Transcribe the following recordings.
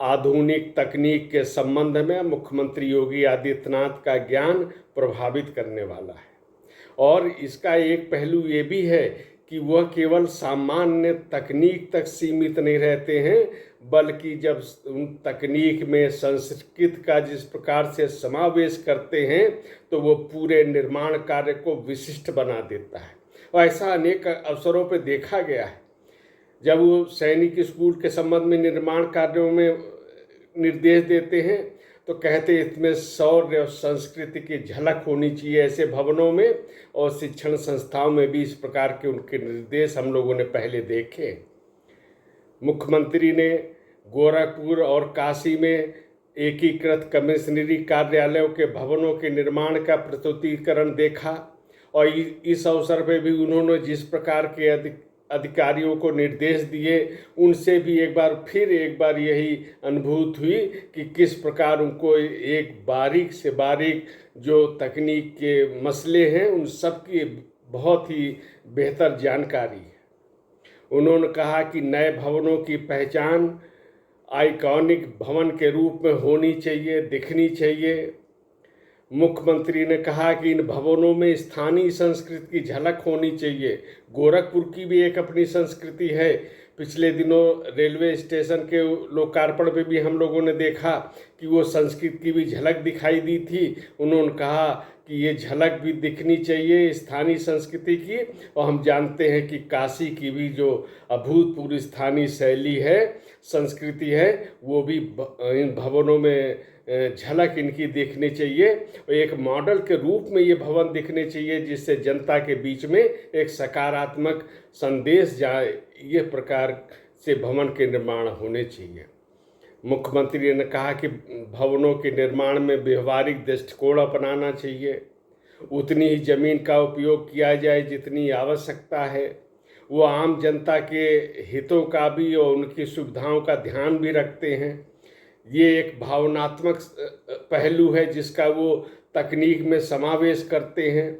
आधुनिक तकनीक के संबंध में मुख्यमंत्री योगी आदित्यनाथ का ज्ञान प्रभावित करने वाला है। और इसका एक पहलू ये भी है कि वह केवल सामान्य तकनीक तक सीमित नहीं रहते हैं, बल्कि जब उन तकनीक में संस्कृत का जिस प्रकार से समावेश करते हैं तो वो पूरे निर्माण कार्य को विशिष्ट बना देता है। और ऐसा अनेक अवसरों पर देखा गया है। जब वो सैनिक स्कूल के संबंध में निर्माण कार्यों में निर्देश देते हैं तो कहते इसमें शौर्य और संस्कृति की झलक होनी चाहिए ऐसे भवनों में, और शिक्षण संस्थाओं में भी इस प्रकार के उनके निर्देश हम लोगों ने पहले देखे। मुख्यमंत्री ने गोरखपुर और काशी में एकीकृत कमिश्नरी कार्यालयों के भवनों के निर्माण का प्रस्तुतिकरण देखा, और इस अवसर पर भी उन्होंने जिस प्रकार के अधिकारियों को निर्देश दिए उनसे भी एक बार यही अनुभूति हुई कि किस प्रकार उनको एक बारीक से बारीक जो तकनीक के मसले हैं उन सब की बहुत ही बेहतर जानकारी है। उन्होंने कहा कि नए भवनों की पहचान आइकॉनिक भवन के रूप में होनी चाहिए, दिखनी चाहिए। मुख्यमंत्री ने कहा कि इन भवनों में स्थानीय संस्कृति की झलक होनी चाहिए। गोरखपुर की भी एक अपनी संस्कृति है। पिछले दिनों रेलवे स्टेशन के लोकार्पण पे भी हम लोगों ने देखा कि वो संस्कृति की भी झलक दिखाई दी थी। उन्होंने कहा कि ये झलक भी दिखनी चाहिए स्थानीय संस्कृति की, और हम जानते हैं कि काशी की भी जो अभूतपूर्व स्थानीय शैली है, संस्कृति है, वो भी इन भवनों में झलक इनकी देखनी चाहिए। और एक मॉडल के रूप में ये भवन दिखने चाहिए जिससे जनता के बीच में एक सकारात्मक संदेश जाए। ये प्रकार से भवन के निर्माण होने चाहिए। मुख्यमंत्री ने कहा कि भवनों के निर्माण में व्यवहारिक दृष्टिकोण अपनाना चाहिए। उतनी ही जमीन का उपयोग किया जाए जितनी आवश्यकता है। वो आम जनता के हितों का भी और उनकी सुविधाओं का ध्यान भी रखते हैं। ये एक भावनात्मक पहलू है जिसका वो तकनीक में समावेश करते हैं।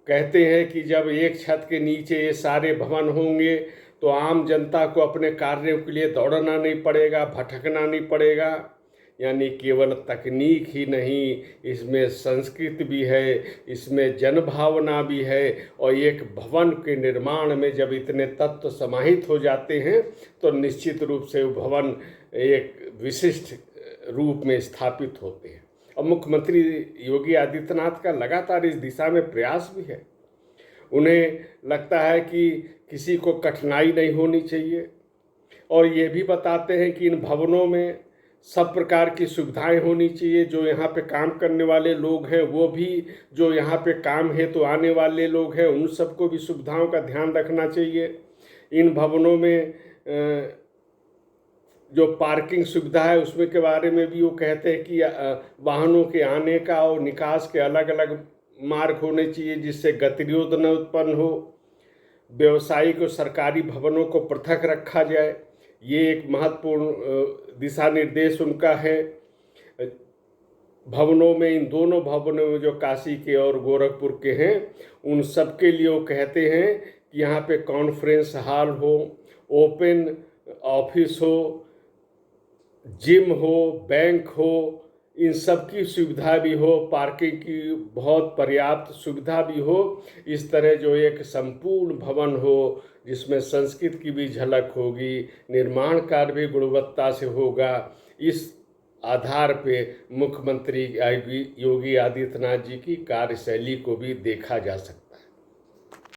कहते हैं कि जब एक छत के नीचे ये सारे भवन होंगे तो आम जनता को अपने कार्यों के लिए दौड़ना नहीं पड़ेगा, भटकना नहीं पड़ेगा। यानी केवल तकनीक ही नहीं, इसमें संस्कृति भी है, इसमें जनभावना भी है। और एक भवन के निर्माण में जब इतने तत्व समाहित हो जाते हैं तो निश्चित रूप से वो भवन एक विशिष्ट रूप में स्थापित होते हैं। और मुख्यमंत्री योगी आदित्यनाथ का लगातार इस दिशा में प्रयास भी है। उन्हें लगता है कि किसी को कठिनाई नहीं होनी चाहिए, और ये भी बताते हैं कि इन भवनों में सब प्रकार की सुविधाएं होनी चाहिए। जो यहाँ पे काम करने वाले लोग हैं वो भी, जो यहाँ पे काम हेतु आने वाले लोग हैं उन सबको भी सुविधाओं का ध्यान रखना चाहिए। इन भवनों में जो पार्किंग सुविधा है उसमें के बारे में भी वो कहते हैं कि वाहनों के आने का और निकास के अलग अलग मार्ग होने चाहिए जिससे गतिरोध न उत्पन्न हो। व्यवसायिक और सरकारी भवनों को पृथक रखा जाए, ये एक महत्वपूर्ण दिशा निर्देश उनका है। भवनों में, इन दोनों भवनों में जो काशी के और गोरखपुर के हैं उन सब के लिए वो कहते हैं कि यहाँ पे कॉन्फ्रेंस हॉल हो, ओपन ऑफिस हो, जिम हो, बैंक हो, इन सब की सुविधा भी हो, पार्किंग की बहुत पर्याप्त सुविधा भी हो। इस तरह जो एक संपूर्ण भवन हो जिसमें संस्कृति की भी झलक होगी, निर्माण कार्य भी गुणवत्ता से होगा। इस आधार पे मुख्यमंत्री योगी आदित्यनाथ जी की कार्यशैली को भी देखा जा सकता है।